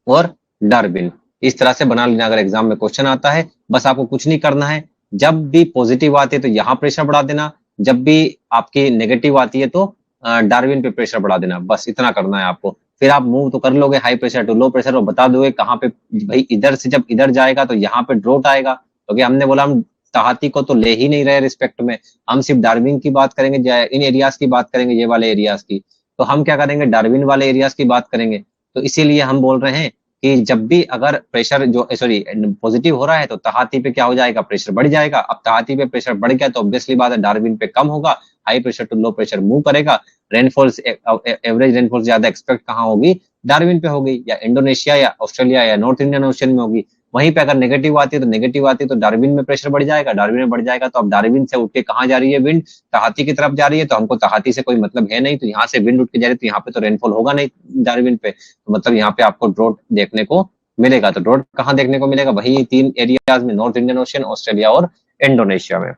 और डार्विन इस तरह से बना लेना। अगर एग्जाम में क्वेश्चन आता है बस आपको कुछ नहीं करना है, जब भी पॉजिटिव आती है तो यहाँ प्रेशर बढ़ा देना, जब भी आपकी नेगेटिव आती है तो डार्विन पे प्रेशर बढ़ा देना, बस इतना करना है आपको। फिर आप मूव तो कर लोगे high pressure to low pressure और बता दोगे कहाँ पे भाई, इधर से जब इधर जाएगा तो यहाँ पे ड्रॉट आएगा, क्योंकि हमने बोला हम तहाती को तो ले ही नहीं रहे रिस्पेक्ट में, हम सिर्फ डार्विन की बात करेंगे, इन एरियाज की बात करेंगे, ये वाले एरियाज की। तो हम क्या करेंगे, डार्विन वाले एरियाज की बात करेंगे। तो इसीलिए हम बोल रहे हैं कि जब भी अगर प्रेशर जो सॉरी पॉजिटिव हो रहा है तो तहाती पे क्या हो जाएगा, प्रेशर बढ़ जाएगा। अब तहाती पे प्रेशर बढ़ गया तो ऑब्वियसली बात है डार्विन पे कम होगा, high pressure to low pressure move करेगा। रेनफॉल एवरेज रेनफॉल ज्यादा एक्सपेक्ट कहाँ होगी, डार्विन पे होगी, या इंडोनेशिया या ऑस्ट्रेलिया या नॉर्थ इंडियन ओशन में होगी। वहीं पे अगर नेगेटिव आती है तो नेगेटिव आती है तो डार्विन में प्रेशर बढ़ जाएगा, डार्विन में बढ़ जाएगा तो अब डार्विन से उठ के कहाँ जा रही है विंड, तहाती की तरफ जा रही है। तो हमको तहाती से कोई मतलब है नहीं, तो यहाँ से विंड उठ के जा रही है तो यहाँ पे तो रेनफॉल होगा नहीं डार्विन पे, तो मतलब यहाँ पे आपको ड्रॉट देखने को मिलेगा। तो ड्रॉट कहाँ देखने को मिलेगा, वही तीन एरियाज में, नॉर्थ इंडियन ओशन, ऑस्ट्रेलिया और इंडोनेशिया में।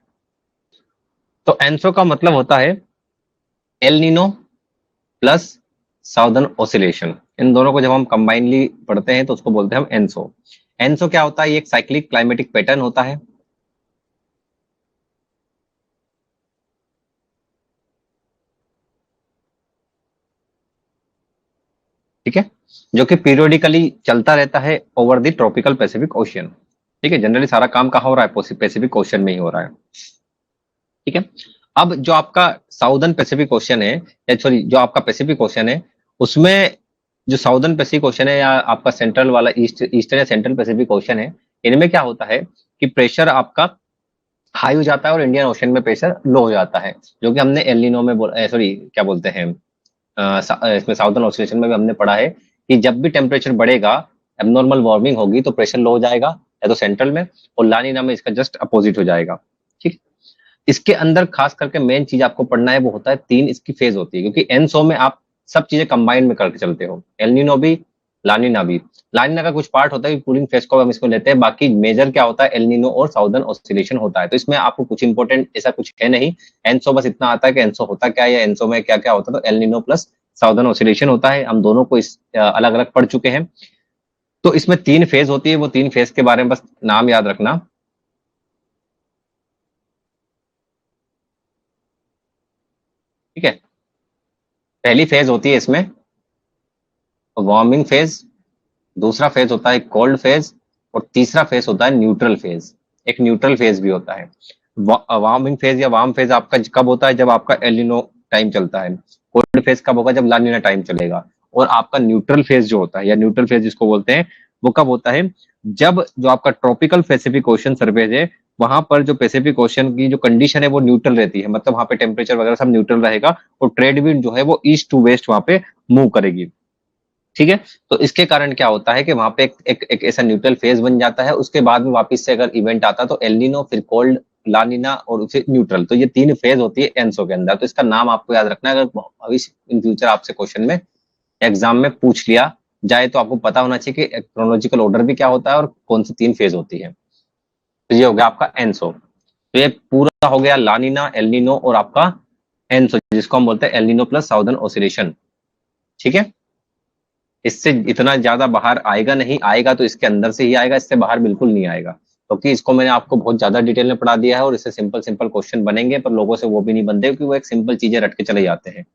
तो एनसो का मतलब होता है El Nino plus Southern Oscillation. इन दोनों को जब हम कंबाइनली पढ़ते हैं तो उसको बोलते हैं हम एनसो। एनसो क्या होता है, ये एक साइक्लिक क्लाइमेटिक पैटर्न होता है। ठीक है, जो कि पीरियोडिकली चलता रहता है over the tropical Pacific ocean. ठीक है, जनरली सारा काम कहाँ हो रहा है, पैसिफिक ओशियन में ही हो रहा है। ठीक है, अब जो आपका साउदर्न पैसिफिक ओशियन है, या सॉरी जो आपका पैसिफिक ओशियन है, उसमें जो साउदर्न पैसिफिक ओशियन है या आपका सेंट्रल वाला ईस्टर्न या सेंट्रल पैसिफिक ओशियन है, इनमें क्या होता है कि प्रेशर आपका हाई हो जाता है और इंडियन ओशन में प्रेशर लो हो जाता है, जो कि हमने एलिनो में सॉरी क्या बोलते हैं इसमें साउदर्न ऑसिलेशन में भी हमने पढ़ा है कि जब भी टेम्परेचर बढ़ेगा, एबनॉर्मल वार्मिंग होगी तो प्रेशर लो हो जाएगा या तो सेंट्रल में, और लानिना में इसका जस्ट अपोजिट हो जाएगा। ठीक, इसके अंदर खास करके मेन चीज आपको पढ़ना है वो होता है, तीन इसकी फेज होती है, क्योंकि एनसो में आप सब चीजें कंबाइन में करके चलते हो, एलनिनो भी लानिना भी। लानिना का कुछ पार्ट होता है कूलिंग फेज को हम इसको लेते हैं, बाकी मेजर क्या होता है एलनिनो और साउदर्न ऑसिलेशन होता है। तो इसमें आपको कुछ इंपॉर्टेंट ऐसा कुछ है नहीं, एनसो बस इतना आता है कि एनसो होता क्या है या एनसो में क्या क्या होता है। तो एलनिनो प्लस साउदर्न ऑसिलेशन होता है, हम दोनों को इस अलग अलग पढ़ चुके हैं। तो इसमें तीन फेज होती है, वो तीन फेज के बारे में बस नाम याद रखना। ठीक है, पहली फेज होती है इसमें वार्मिंग फेज, दूसरा फेज होता है कोल्ड फेज, और तीसरा फेज होता है न्यूट्रल फेज। एक न्यूट्रल फेज भी होता है। वार्मिंग फेज या वार्म फेज आपका कब होता है? जब आपका एलिनो टाइम चलता है। कोल्ड फेज कब होगा? जब लानिना टाइम चलेगा। और आपका न्यूट्रल फेज जो होता है या न्यूट्रल फेज जिसको बोलते हैं, वो कब होता है? जब जो आपका ट्रॉपिकल पैसिफिक ओशन सरफेस है, वहां पर जो पैसिफिक ओशन की जो कंडीशन है वो न्यूट्रल रहती है, मतलब वहां पे टेम्परेचर वगैरह सब न्यूट्रल रहेगा और ट्रेड विंड जो है वो ईस्ट टू वेस्ट वहां पे मूव करेगी। ठीक है, तो इसके कारण क्या होता है कि वहां पे एक ऐसा न्यूट्रल फेज बन जाता है। उसके बाद में वापस से अगर इवेंट आता है तो एलिनो, फिर कोल्ड, लानिना और फिर न्यूट्रल। तो ये 3 फेज होती है एनसो के अंदर। तो इसका नाम आपको याद रखना है, अगर अभी इन फ्यूचर आपसे क्वेश्चन में एग्जाम में पूछ लिया जाए तो आपको पता होना चाहिए कि क्रोनोलॉजिकल ऑर्डर भी क्या होता है और कौन सी 3 फेज होती है। तो ये हो गया आपका एनसो। तो ये पूरा हो गया लानिना, एलिनो और आपका एनसो, जिसको हम बोलते हैं एलिनो प्लस साउदर्न ओसिलेशन। ठीक है, इससे इतना ज्यादा बाहर आएगा नहीं, आएगा तो इसके अंदर से ही आएगा, इससे बाहर बिल्कुल नहीं आएगा, क्योंकि इसको मैंने आपको बहुत ज्यादा डिटेल में पढ़ा दिया है और इससे सिंपल सिंपल क्वेश्चन बनेंगे, पर लोगों से वो भी नहीं बनते क्योंकि वो एक सिंपल चीजें रट के चले जाते हैं।